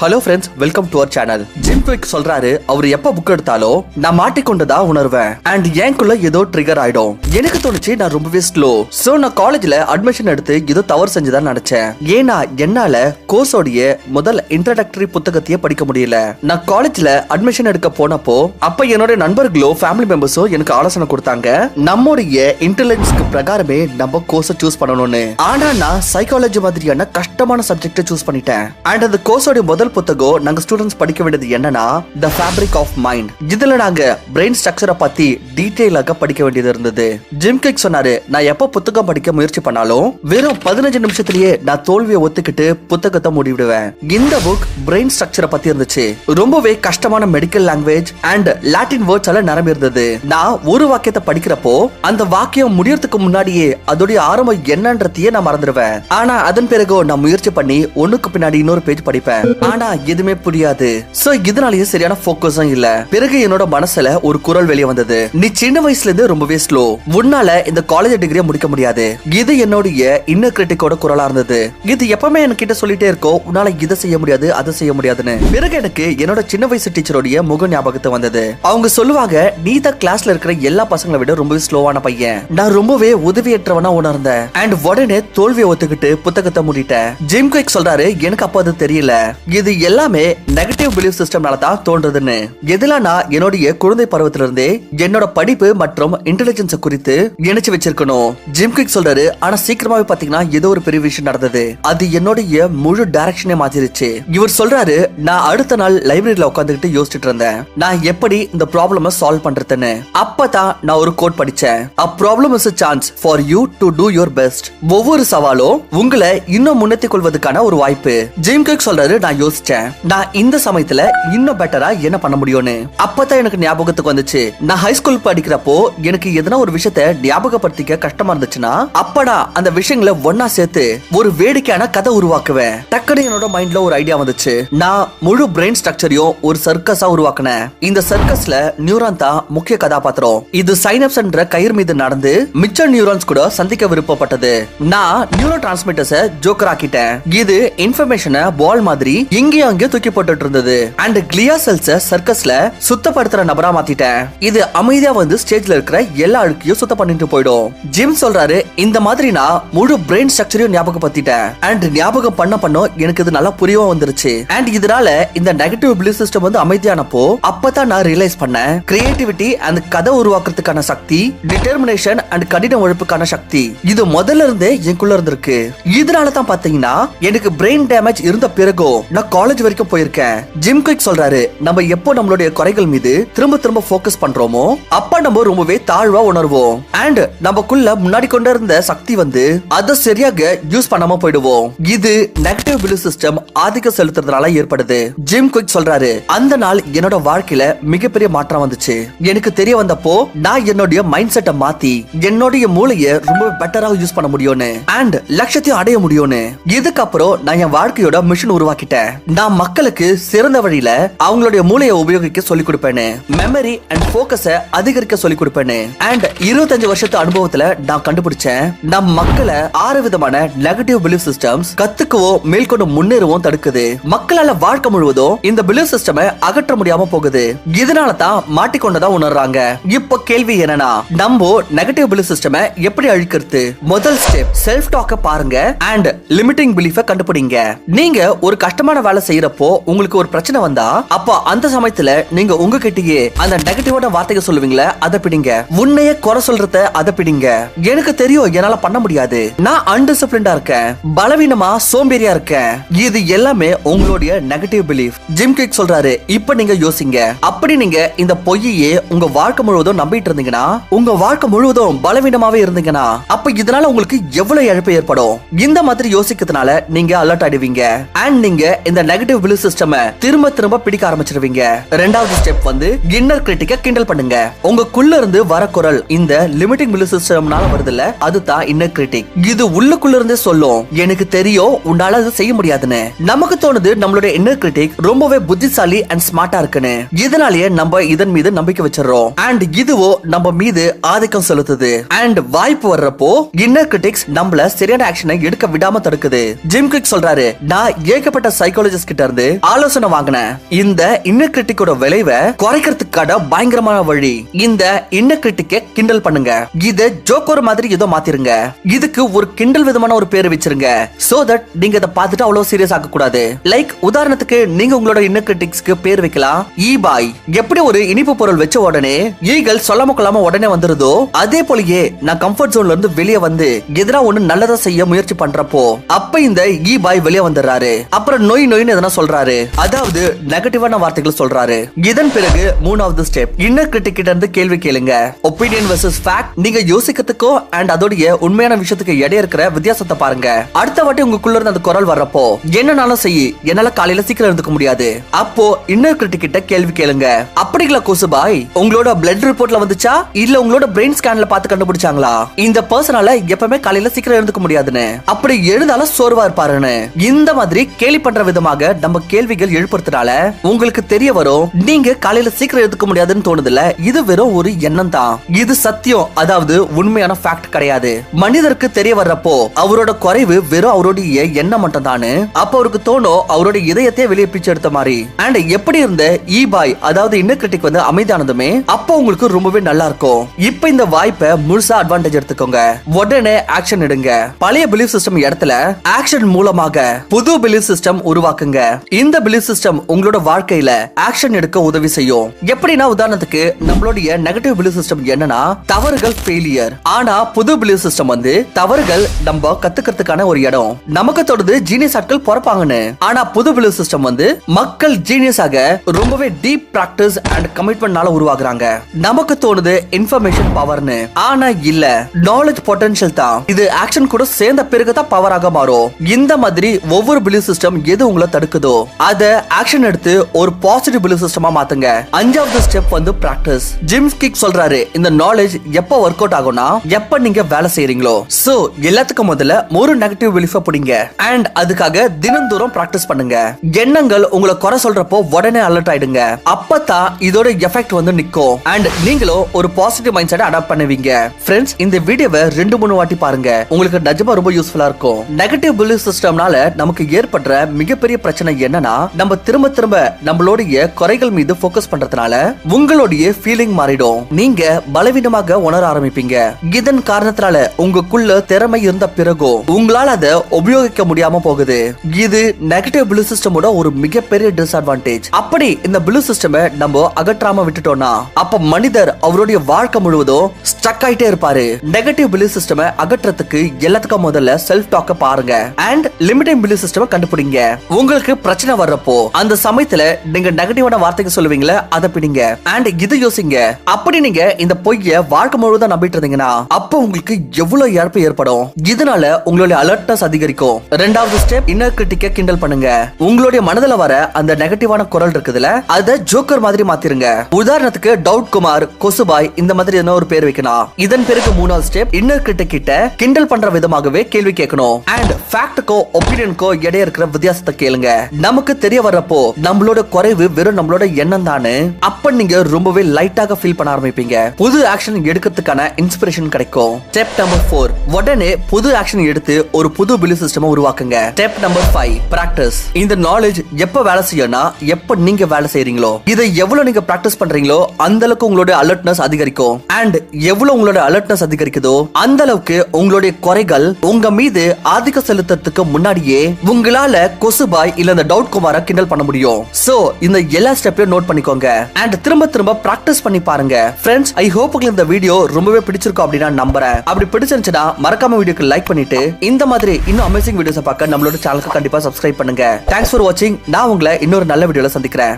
Hello friends, welcome to our channel. Jim Kwik சொல்றாரு, அவர் எப்ப புக் எடுத்தாலும் நான் மாட்டிக்கொண்டதா உணர்வேன் அண்ட் எனக்குள்ள ஏதோ ட்ரிகர் ஆயிடும். எனக்கு தோணுச்சு நான் ரொம்பவே ஸ்லோ. சோ நான் காலேஜ்ல அட்மிஷன் எடுத்து ஏதோ தவறு செஞ்சுதான் நினைச்சேன். ஏன்னா என்னால கோர்ஸோடைய முதல் இன்ட்ரோடக்டரி புத்தகத்தையே படிக்க முடியல. நான் காலேஜ்ல அட்மிஷன் எடுக்க போனப்போ அப்ப என்னோட நண்பர்களோ ஃபேமிலி மெம்பர்ஸோ எனக்கு ஆலோசனை கொடுத்தாங்க, நம்முடைய இன்டெலிஜென்ஸ்க்கு பிரகாரமே நம்ம கோர்ஸை சூஸ் பண்ணணும்னு. ஆனா நான் சைக்காலஜி மாதிரியான கஷ்டமான சப்ஜெக்ட் சூஸ் பண்ணிட்டேன். அண்ட் அந்த கோர்ஸோட முதல் புத்தகம் நாங்க ஸ்டூடெண்ட்ஸ் படிக்க வேண்டியது என்னன்னா தி ஃபேப்ரிக் ஆஃப் மைண்ட். இதுல நாங்க பிரெயின் ஸ்ட்ரக்சரை பத்தி டீடைலாக படிக்க வேண்டியது இருந்தது. ஜிம் குவிக் சொன்னாரு, நான் எப்ப புத்தகம் படிக்க முயற்சி பண்ணாலும் வெறும் 15 நிமிஷத்திலேயே நான் தோல்வியை ஒத்துக்கிட்டு புத்தகத்தை மூடிவிடுவேன். இந்த புக் பிரெயின் ஸ்ட்ரக்சரை பத்தி இருந்துச்சு. ரொம்பவே கஷ்டமான medical language and Latin words எல்லாம் நிரம்பி இருந்தது. நான் ஒரு வாக்கியத்தை படிக்கிறப்போ அந்த வாக்கியம் முடியறதுக்கு முன்னாடியே அதோடைய ஆரம்பம் என்னன்றதையே நான் மறந்துடுவேன். ஆனா அதன் பிறகு நான் முயற்சி பண்ணி ஒண்ணுக்கு பின்னாடி இன்னொரு பேஜ் படிப்பேன். ஆனா எதுவுமே புரியாது. சோ இதனாலேயே சரியான போக்கஸும் இல்ல. பிறகு என்னோட மனசுல ஒரு குரல் வெளியே வந்தது, நீ சின்ன வயசுல இருந்து ரொம்பவே ஸ்லோ, உன்னால இந்த காலேஜ் டிகிரியை முடிக்க முடியாது. இது என்னுடைய இன்னர் கிரிட்டிக்கோட குரலா இருந்தது. இது எப்பவுமே என்கிட்ட சொல்லிட்டே இருக்கோம், உன்னால இதை செய்ய முடியாது அதை செய்ய முடியாதுன்னு. பிறகு எனக்கு என்னோட சின்ன வயசு டீச்சருடைய முக ஞாபகத்தை வந்தது. அவங்க சொல்லுவாங்க, நீ தான் கிளாஸ்ல இருக்கிற எல்லா பசங்களை விட ரொம்பவே ஸ்லோவான பையன். நான் ரொம்பவே உதவியற்றவனா உணர்ந்தேன் அண்ட் உடனே தோல்வியை ஒத்துக்கிட்டு புத்தகத்தை மூடிட்டேன். ஜிம் குவிக் சொல்றாரு, எனக்கு அப்ப அது தெரியல, இது எல்லாமே நெகட்டிவ் பிலீஃப் சிஸ்டம்னால தான் தோன்றதுன்னு. எதுல நான் என்னுடைய குழந்தை பருவத்திலிருந்தே என்னோட படிப்பு மற்றும் இன்டெலிஜென்ஸ் குறித்து நினைச்சு வச்சிருக்கணும். ஜிம் குவிக் சொல்றாரு, ஆனா சீக்கிரமாவே பாத்தீங்கன்னா ஏதோ ஒரு பெரிய விஷயம் நடந்தது. அது என்னுடைய முழு டைரக்ஷனே மாத்திருச்சு. இவர் சொல்றாரு, நான் அடுத்த நாள் லைப்ரரியில உட்காந்துக்கிட்டு யோசிச்சுட்டு இருந்தேன், நான் எப்படி இந்த ப்ராப்ளம சால்வ் பண்றதுன்னு. அப்பதான் நான் ஒரு கோட் படிச்சேன், a problem is a chance for you to do your best. ஒவ்வொரு சவாலும் உங்களை இன்னும் முன்னேற்றிக் கொள்வதற்கான ஒரு வாய்ப்பு. ஜிம் குவிக் சொல்றாரு, நான் யோசிச்சேன், நான் இந்த சமயத்துல இன்னும் பெட்டரா என்ன பண்ண முடியும்னு. அப்பதான் எனக்கு ஞாபகத்துக்கு வந்துச்சு, நான் ஹை ஸ்கூல் படிக்கிறப்போ எனக்கு எதனா ஒரு விஷயத்தை ஞாபகப்படுத்திக்க கஷ்டமா இருந்துச்சுன்னா அப்படா அந்த விஷயங்களை ஒன்னா சேர்த்து ஒரு வேடிக்கையான கதை உருவாக்குவேன். டக்குனு என்னோட மைண்ட்ல ஒரு ஐடியா வந்துச்சு. நான் முழு பிரெயின் ஸ்ட்ரக்சரையும் ஒரு சர்க்கஸா உருவாக்குனேன். இந்த சர்க்கஸ்ல நியூரான் தான் முக்கிய கதாபாத்திரம். இது சைனப்ஸ் என்ற கயிறு மீது நடந்து மிச்ச நியூரான்ஸ் கூட சந்திக்க விருப்பப்பட்டது. நான் நியூரோ டிரான்ஸ்மிட்டர்ஸை ஜோக்கர் ஆக்கிட்டேன். இது இன்ஃபர்மேஷனை பால் மாதிரி இங்கேயும் அங்கே தூக்கி போட்டுட்டு இருந்தது. அண்ட் கிளியா செல்ஸ் சர்க்கஸ்ல சுத்தப்படுத்துற நபரா மாத்திட்டேன். இது அமைதியா வந்து ஸ்டேஜ்ல இருக்கிற எல்லா அழுக்கையும் சுத்தம் பண்ணிட்டு போயிடும். ஜிம் சொல்றாரு, இந்த மாதிரி நான் முழு பிரெயின் ஸ்ட்ரக்சரையும் ஞாபகப்படுத்திட்டேன். அண்ட் ஞாபகம் பண்ண எனக்கு இது நல்லா புரியவும் வந்துருச்சு. அண்ட் இதனால இந்த நெகட்டிவ் பிலீஃப் சிஸ்டம் வந்து அமைதியானப்போ அப்பதான் நான் ரியலைஸ் பண்ணேன், கிரியேட்டிவிட்டி அண்ட் கதை உருவாக்குறதுக்கான சக்தி, டிட்டர்மினேஷன் அண்ட் கடின உழைப்புக்கான சக்தி இது முதல்ல இருந்தே எனக்குள்ள இருந்திருக்கு. இதனால தான் பாத்தீங்கன்னா எனக்கு பிரெயின் டேமேஜ் இருந்த பிறகு நான் காலேஜ் வரைக்கும் போயிருக்கேன். ஜிம் குவிக் சொல்றாரு, நம்ம எப்போ நம்மளுடைய குறைகள் மீது திரும்ப திரும்ப ஃபோக்கஸ் பண்றோமோ அப்ப நம்ம ரொம்பவே தாழ்வா உணர்வோம். அண்ட் நமக்குள்ள முன்னாடி கொண்டு இருந்த சக்தி வந்து அதை சரியாக யூஸ் பண்ணாம போயிடுவோம். இது நெகட்டிவ் பிலீஃப் சிஸ்டம் ஆதிக்கம் செலுத்துறதுனால ஏற்படுது. ஜிம் குவிக் சொல்றாரு, அந்த நாள் என்னோட வாழ்க்கையில மிகப்பெரிய மாற்றம் வந்துச்சு. எனக்கு தெரிய வந்தப்போ நான் என்னுடைய மைண்ட் செட்டை மாத்தி என்னுடைய மூளையை ரொம்ப பெட்டரா யூஸ் பண்ண முடியும்னு அண்ட் லட்சியத்தையும் அடைய முடியும்னு. இதுக்கப்புறம் நான் என் வாழ்க்கையோட மிஷன் உருவாக்கிட்டேன். நான் மக்களுக்கு சிறந்த வழியில அவங்களுடைய மூளையை உபயோகிக்க சொல்லிக் கொடுப்பேன்னு, மெமரி அண்ட் போக்கஸை அதிகரிக்க சொல்லிக் கொடுப்பேன்னு. அண்ட் 25 வருஷத்து அனுபவத்துல நான் கண்டுபிடிச்சேன், நம் மக்களை 6 விதமான நெகட்டிவ் பிலீஃப் சிஸ்டம்ஸ் கத்துக்கவும் மேற்கொண்டு முன்னேறவும் தடுக்குது. மக்களால வாழ்க்கை முழுவதும் இந்த பிலீஃப் சிஸ்டம் அகற்ற முடியாம போகுது. இதனால தான் மாட்டிக்கொண்டதா உணர்றாங்க. இப்ப கேள்வி என்னன்னா, நம்ம நெகட்டிவ் பிலீஃப் சிஸ்டம் எப்படி அழிக்கிறது? முதல் ஸ்டெப், செல்ஃப் டாக்க பாருங்க அண்ட் லிமிட்டிங் பிலீஃபை கண்டுபிடிங்க. நீங்க ஒரு கஷ்டமான வேலை செய்யறப்போ உங்களுக்கு ஒரு பிரச்சனை வந்தா அப்ப அந்த சமயத்துல நீங்க உங்ககிட்டயே அந்த நெகட்டிவான வார்த்தையை சொல்லுவீங்களே, அதை பிடிங்க. உன்னையே குறை சொல்றத அதை பிடிங்க. எனக்கு தெரியும் என்னால பண்ண முடியாது, நான் அன்டிசிப்ளின்டா இருக்கேன், பலவீனமா சோம்பேறியா இருக்கேன். இது எல்லாமே உங்களுடைய நெகட்டிவ் பிலீஃப். ஜிம் குவிக் சொல்றாரு, இப்ப நீங்க யோசிங்க, அப்படி நீங்க இந்த பொய்யே உங்க வாழ்க்கை முழுவதும் நம்பிட்டு இருந்தீங்கன்னா, உங்க வாழ்க்கை முழுவதும் பலவீனமாவே இருந்தீங்கன்னா அப்ப இதனால உங்களுக்கு எவ்வளவு இழப்பு ஏற்படும்? இந்த மாதிரி யோசிக்கிறதுனால நீங்க அலர்ட் ஆயிடுவீங்க அண்ட் நீங்க இந்த நெகட்டிவ் பிலீஃப் சிஸ்டம் திரும்ப திரும்ப பிடிக்க ஆரம்பிச்சிருவீங்க. ரெண்டாவது ஸ்டெப் வந்து இன்னர் கிரிட்டிக்க கிண்டல் பண்ணுங்க. உங்களுக்குள்ள இருந்து வர குரல் இந்த லிமிட்டிங் பிலீஃப் சிஸ்டம்னால வருதுல்ல, அதுதான் இன்னர் கிரிட்டிக். இது உள்ளுக்குள்ள இருந்தே சொல்லும், எனக்கு தெரியும் உன்னால அது செய்ய முடியாதுன்னு. நமக்கு தோணுது நம்மளுடைய இன்னர் கிரிட்டிக் ரொம்பவே புத்திசாலி அண்ட் ஸ்மார்ட்டா இருக்குன்னு. இதனாலேயே நம்ம இதன் மீது நம்பிக்கை வச்சிடறோம் அண்ட் இதுவோ நம்ம மீது ஆதிக்கம் செலுத்துது. அண்ட் வாய்ப்பு வர்றப்போ இன்னர் கிரிட்டிக்ஸ் நம்மள சரியான ஆக்ஷனை எடுக்க விடாம தடுக்குது. ஜிம் குவிக் சொல்றாரு, நான் ஏகப்பட்ட சைக்காலஜி சைக்காலஜிஸ்ட் கிட்ட இருந்து ஆலோசனை வாங்கினேன். இந்த இன்னர் கிரிட்டிக்கோட விளைவை குறைக்கிறதுக்கான பயங்கரமான வழி இந்த இன்னர் கிரிட்டிக்கை கிண்டல் பண்ணுங்க. இத ஜோக்கர் மாதிரி ஏதோ மாத்திருங்க. இதுக்கு ஒரு கிண்டல் விதமான ஒரு பேர் வச்சிருங்க. சோ தட் நீங்க இத பார்த்துட்டு அவ்வளவு சீரியஸ் ஆக கூடாது. லைக் உதாரணத்துக்கு நீங்க உங்களோட இன்னர் கிரிட்டிக்ஸ்க்கு பேர் வைக்கலாம் ஈ பாய். எப்படி ஒரு இனிப்பு பொருள் வச்ச உடனே ஈகள் சொல்லாம கொள்ளாம உடனே வந்துருதோ அதே போலயே நான் கம்ஃபர்ட் ஜோன்ல இருந்து வெளியே வந்து எதிரா ஒண்ணு நல்லதா செய்ய முயற்சி பண்றப்போ அப்ப இந்த ஈ பாய் வெளியே வந்துடுறாரு. அப்புறம் நோய் நோய்னு எதனா சொல்றாரு. அதாவது நெகட்டிவான வார்த்தைகள் சொல்றாரு. இதன் பிறகு மூணாவது ஸ்டெப் இன்னர் கிரிட்டிக் கிட்ட இருந்து கேள்வி கேளுங்க. Opinion versus fact. நீங்க யோசிக்கிறதுக்கோ அண்ட் அதோடைய உண்மையான விஷயத்துக்கு இடையே இருக்கிற வித்தியாசத்தை பாருங்க. அடுத்த வாட்டி உங்களுக்குள்ள இருந்து அந்த குரல் வர்றப்போ என்னனாலும் செய்ய என்னால காலையில சீக்கிரம் இருந்துக்க முடியாது. அப்போ இன்னர் கிரிட்டிக் கிட்ட கேள்வி கேளுங்க. அப்படிங்களா கொசுபாய், உங்களோட பிளட் ரிப்போர்ட்ல வந்துச்சா இல்ல உங்களோட பிரெயின் ஸ்கேன்ல பார்த்து கண்டுபிடிச்சாங்களா இந்த பர்சனால எப்பவுமே காலையில சீக்கிரம் இருந்துக்க முடியாதுன்னு, அப்படி எழுதாலும் சோர்வா இருப்பாருன்னு. இந்த மாதிரி கேலி பண்ற விதமாக நம்ம கேள்விகள் எழுப்புறதுனால உங்களுக்கு தெரிய வரும் நீங்க காலையில சீக்கிரம் இருந்துக்க முடியாதுன்னு தோணுதுல, இது வெறும் ஒரு எண்ணம் தான். இது சத்தியம், அதாவது உண்மையான ஃபேக்ட் கிடையாது. மனிதருக்கு தெரிய வர்றப்போ அவரோட குறைவு வெறும் அவருடைய எண்ணம் மட்டும் தானு அப்ப அவருக்கு தோணும் அவருடைய இதயத்தை வெளியே பிச்சு எடுத்த மாதிரி. அண்ட் எப்படி இருந்த ஈ பாய் அதாவது இன்னர் கிரிட்டிக் வந்து அமைதியானதுமே அப்ப உங்களுக்கு ரொம்பவே நல்லா இருக்கும். இப்ப இந்த வாய்ப்பை முழுசா அட்வான்டேஜ் எடுத்துக்கோங்க. உடனே ஆக்ஷன் எடுங்க. பழைய பிலீஃப் சிஸ்டம் இடத்துல ஆக்ஷன் மூலமாக புது பிலீஃப் சிஸ்டம் உருவாக்குங்க. இந்த பிலீஃப் சிஸ்டம் உங்களோட வாழ்க்கையில ஆக்ஷன் எடுக்க உதவி செய்யும். எப்படின்னா உதாரணத்துக்கு நம்மளுடைய நெகட்டிவ் பிலீஃப் சிஸ்டம் என்னன்னா தவறுகள் ஃபெயிலியர். ஆனா புது பிலீஃப் சிஸ்டம் வந்து தவறுகள் நம்ம கத்துக்கிறதுக்கான ஒரு இடம். நமக்கு தொடர்ந்து ஜீனியஸ் ஆட்கள் பிறப்பாங்கன்னு. ஆனா புது பிலீஃப் சிஸ்டம் வந்து மக்கள் ஜீனியஸ் ஆக ரொம்பவே டீப் பிராக்டிஸ் அண்ட் கமிட்மெண்ட்னால உருவாக்குறாங்க. நமக்கு தோணுது இன்ஃபர்மேஷன் பவர்னு. ஆனா இல்ல, நாலேஜ் பொட்டன்ஷியல் தான். இது ஆக்ஷன் கூட சேர்ந்த பிறகுதான் பவராக மாறும். இந்த மாதிரி ஒவ்வொரு பிலீஃப் சிஸ்டம் எது உங்களை தடுக்குதோ அத ஆக்ஷன் எடுத்து ஒரு பாசிட்டிவ் பிலீஃப் சிஸ்டமா மாத்துங்க. அஞ்சாவது ஸ்டெப் வந்து பிராக்டிஸ். ஜிம் கிக் சொல்றாரு இந்த நாலேஜ் எப்ப ஒர்க் அவுட் ஆகும்னா எப்ப நீங்க வேலை செய்றீங்களோ. சோ எல்லாத்துக்கும் முதல்ல ஒரு நெகட்டிவ் பிலீஃபை பிடிங்க அண்ட் அதுக்காக தினந்தோறும் பிராக்டிஸ் பண்ணுங்க. எண்ணங்கள் உங்களை குறை சொல்றப்போ உடனே அலர்ட் ஆயிடுங்க. அப்பதான் இதோட எஃபெக்ட் வந்து நிக்கும் அண்ட் நீங்களும் ஒரு பாசிட்டிவ் மைண்ட் செட் அடாப்ட் பண்ணுவீங்க. ஃப்ரெண்ட்ஸ், இந்த வீடியோவை 2-3 வாட்டி பாருங்க. உங்களுக்கு நிஜமா ரொம்ப யூஸ்ஃபுல்லா இருக்கும். நெகட்டிவ் பிலீஃப் சிஸ்டம்னால நமக்கு ஏற்படுற மிகப்பெரிய பிரச்சனை என்னன்னா நம்ம திரும்ப திரும்ப நம்மளுடைய குறைகள் மீது போக்கஸ் பண்றதுனால உங்களுடைய ஃபீலிங் மாறிடும். நீங்க பலவீனமாக உணர ஆரம்பிப்பீங்க. இதன் காரணத்தினால உங்களுக்குள்ள திறமை இருந்த பிறகு உங்களால அதை உபயோகிக்க முடியாம போகுது. இது நெகட்டிவ் பிலீஃப் சிஸ்டமோட ஒரு மிகப்பெரிய டிஸ்அட்வான்டேஜ். அப்படி இந்த பிலீஃப் சிஸ்டமை நம்ம அகற்றாம விட்டுட்டோம்னா அப்ப மனிதர் அவருடைய வாழ்க்கை முழுவதும் ஸ்டக் ஆயிட்டே இருப்பாரு. நெகட்டிவ் பிலீஃப் சிஸ்டமை அகற்றத்துக்கு எல்லாத்துக்கும் முதல்ல செல்ஃப் டாக்க பாருங்க அண்ட் லிமிட்டிங் பிலீஃப் சிஸ்டமை கண்டுபிடிங்க. உங்களுக்கு பிரச்சனை வர்றப்போ அந்த சமயத்துல நீங்க நெகட்டிவான வார்த்தைக்கு சொல்லுவீங்களா அதை பிடிங்க அண்ட் இது யோசிங்க. அப்படி நீங்க இந்த பொய்ய வாழ்க்கை முழுவதும் நம்பிட்டு இருந்தீங்கன்னா அப்ப உங்களுக்கு எவ்வளவு இழப்பு ஏற்படும். இதனால உங்களுடைய அலர்ட்னஸ் அதிகரிக்கும். ரெண்டாவது ஸ்டெப் இன்னர் கிரிட்டிக்கை கிண்டல் பண்ணுங்க. உங்களுடைய மனதுல வர அந்த நெகட்டிவான குரல் இருக்குதுல அத ஜோக்கர் மாதிரி மாத்திருங்க. உதாரணத்துக்கு டவுட் குமார், கொசுபாய் இந்த மாதிரி என்ன ஒரு பேர் வைக்கணும். இதன் பிறகு மூணாவது ஸ்டெப் இன்னர் கிரிட்டிக் கிட்ட கிண்டல் பண்ற விதமாகவே கேள்வி கேட்கணும் அண்ட் ஃபேக்ட்க்கோ ஒப்பீனியனுக்கோ இடையே இருக்கிற வித்தியாசத்தை கேளுங்க. நமக்கு தெரிய வர்றப்போ நம்மளோட குறைவு வெறும் நம்மளோட எண்ணம் தானே அப்ப நீங்க ரொம்பவே லைட்டாக ஃபீல் பண்ண ஆரம்பிப்பீங்க. புது ஆக்ஷன் எடுக்கிறதுக்கான இன்ஸ்பிரேஷன் கிடைக்கும். ஸ்டெப் நம்பர் 4, உடனே புது ஆக்ஷன் எடுத்து ஒரு புது பிலீஃப் சிஸ்டம் உருவாக்குங்க. Step number 5, practice. இந்த நாலேஜ் எப்ப வேலை செய்யணும்னா எப்ப நீங்க வேலை செய்றீங்களோ. இதை எவ்வளவு நீங்க பிராக்டிஸ் பண்றீங்களோ அந்த அளவுக்கு உங்களோட அலர்ட்னஸ் அதிகரிக்கும் அண்ட் எவ்வளவு உங்களோட அலர்ட்னஸ் அதிகரிக்குதோ அந்த அளவுக்கு உங்களுடைய குறைகள் உங்க மீது ஆதிக்கம் செலுத்துறதுக்கு முன்னாடியே உங்களால கொசுபாய் இல்ல இந்த டவுட் குமார கிண்டல் பண்ண முடியும். சோ இந்த எல்லா ஸ்டெப்பையும் நோட் பண்ணிக்கோங்க அண்ட் திரும்ப திரும்ப பிராக்டிஸ் பண்ணி பாருங்க. ஃப்ரெண்ட்ஸ், ஐ ஹோப் உங்களுக்கு இந்த வீடியோ ரொம்பவே பிடிச்சிருக்கும் அப்படினா நம்புறேன். அப்படி பிடிச்சிருந்துச்சுன்னா மறக்காம வீடியோக்கு லைக் பண்ணிட்டு இந்த மாதிரி இன்னும் அமேசிங் வீடியோஸ் பார்க்க நம்மளோட சேனலுக்கு கண்டிப்பா சப்ஸ்கிரைப் பண்ணுங்க. தேங்க்ஸ் ஃபார் வாட்சிங். நான் உங்களை இன்னொரு நல்ல வீடியோல சந்திக்கிறேன்.